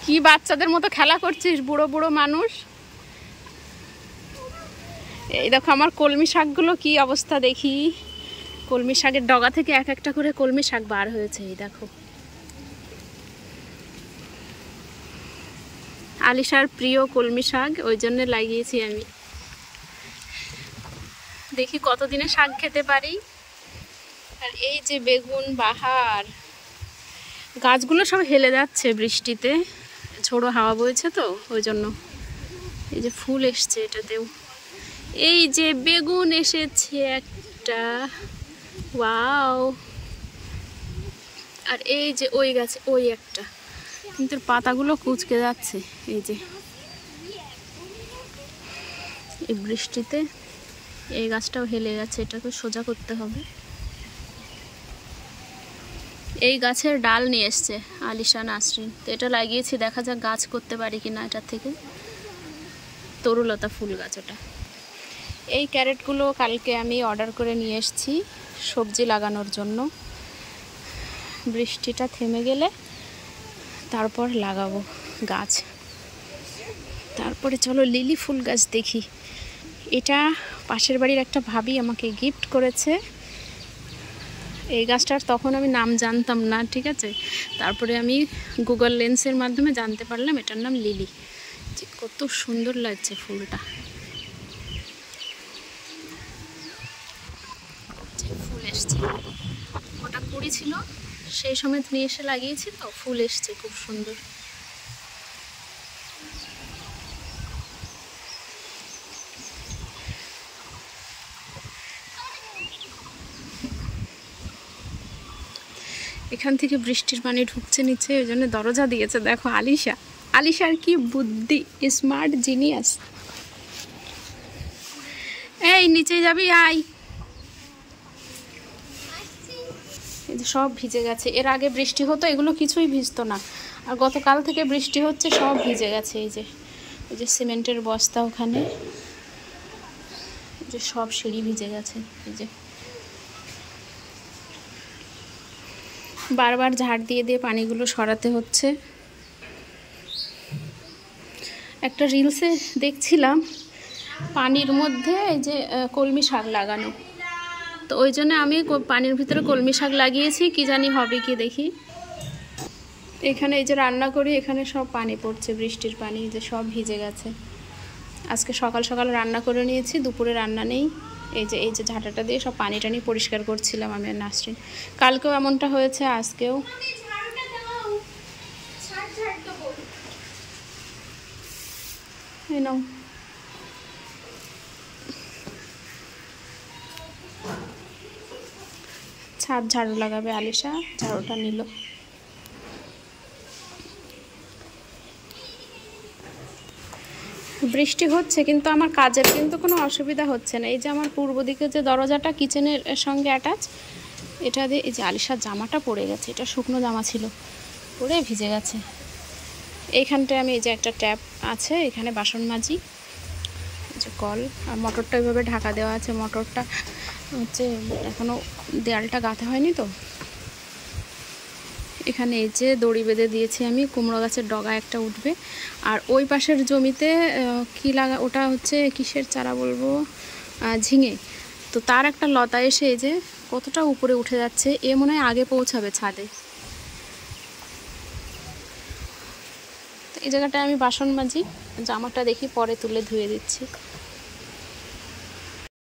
কি বাচ্চাদের মতো খেলা করছিস, বুড়ো বুড়ো মানুষ। এই দেখো আমার কলমি শাকগুলো কি অবস্থা দেখি। কলমি শাকের ডগা থেকে এক একটা করে কলমি শাক বার হয়েছে। এই দেখো, আলিশার প্রিয় কলমি শাক, ওই জন্য লাগিয়েছি আমি। দেখি কতদিনে শাক খেতে পারি। আর এই যে বেগুন বাহার, গাছগুলো সব হেলে যাচ্ছে বৃষ্টিতে, ঝোড়ো হাওয়া বইছে তো ওই জন্য। এই যে ফুল এসছে এটাতেও। এই যে বেগুন এসেছে একটা, ওয়াও। আর এই যে ওই গাছে ওই একটা, কিন্তু পাতাগুলো কুঁচকে যাচ্ছে। এই যে এই বৃষ্টিতে এই গাছটাও হেলে গেছে, এটাকে সোজা করতে হবে। এই গাছের ডাল নিয়ে এসছে আলিশা নাসরিন, তো এটা লাগিয়েছি, দেখা যাক গাছ করতে পারি কিনা এটার থেকে। তরুলতা ফুল গাছ ওটা। এই ক্যারেটগুলো কালকে আমি অর্ডার করে নিয়ে এসেছি সবজি লাগানোর জন্য। বৃষ্টিটা থেমে গেলে তারপর লাগাবো গাছ। তারপরে চলো লিলি ফুল গাছ দেখি। এটা পাশের বাড়ির একটা ভাবি আমাকে গিফট করেছে। এই গাছটার তখন আমি নাম জানতাম না, ঠিক আছে। তারপরে আমি গুগল লেন্সের মাধ্যমে জানতে পারলাম এটার নাম লিলি। যে কত সুন্দর লাগছে ফুলটা। ফুল এসছে, ওটা কুড়ি ছিল সেই সময় নিয়ে এসে লাগিয়েছি, তো ফুল এসছে খুব সুন্দর। এখান থেকে বৃষ্টির পানি ঢুকছে নিচে, ওই জন্য দরজা দিয়েছে। দেখো আলিশা, আলিশার কি বুদ্ধি, স্মার্ট জিনিয়াস। এই নিচে যাবি, আয়। এই যে সব ভিজে গেছে, এর আগে বৃষ্টি হতো এগুলো কিছুই ভিজতো না, আর গতকাল থেকে বৃষ্টি হচ্ছে সব ভিজে গেছে। এই যে সিমেন্টের বস্তা ওখানে, এই যে সব সিঁড়ি ভিজে গেছে। এই যে বারবার ঝাড় দিয়ে দিয়ে পানিগুলো সরাতে হচ্ছে। একটা রিলসে দেখছিলাম পানির মধ্যে এই যে কলমি শাক লাগানো, তো ওই জন্য আমি পানির ভিতরে কলমি শাক লাগিয়েছি, কি জানি হবে কি দেখি। এখানে এই যে রান্না করি, এখানে সব পানি পড়ছে, বৃষ্টির পানি, যে সব ভিজে গেছে। আজকে সকাল সকাল রান্না করে নিয়েছি, দুপুরে রান্না নেই। এই যে ঝাঁটাটা দিয়ে সব পানি টানি পরিষ্কার করছিলাম আমি আর নাসরিন। কালকেও এমনটা হয়েছে, আজকেও। এই নাও, ছাদ ঝাড়ু লাগাবে আলিশা, ঝাড়ুটা নিল। বৃষ্টি হচ্ছে কিন্তু আমার কাজের কিন্তু কোনো অসুবিধা হচ্ছে না। এই যে আমার পূর্ব দিকে যে দরজাটা কিচেনের সঙ্গে অ্যাটাচ, এটা দিয়ে এই যে আলিশার জামাটা পড়ে গেছে, এটা শুকনো জামা ছিল, পড়ে ভিজে গেছে। এইখানটায় আমি এই যে একটা ট্যাপ আছে, এখানে বাসন মাজি, এই যে কল, আর মোটরটা ওইভাবে ঢাকা দেওয়া আছে। মোটরটা হচ্ছে এখনও দেয়ালটা গাঁথা হয়নি তো। এখানে এই যে দড়ি বেঁধে দিয়েছি আমি, কুমড়ো গাছের ডগা একটা উঠবে। আর ওই পাশের জমিতে কি লাগা, ওটা হচ্ছে কিসের চারা বলবো, ঝিঙে। তো তার একটা লতা এসে এই যে কতটা উপরে উঠে যাচ্ছে, এ মনে হয় আগে পৌঁছাবে ছাদে। এই জায়গাটায় আমি বাসন মাজি, জামাটা দেখি পরে তুলে ধুয়ে দিচ্ছি।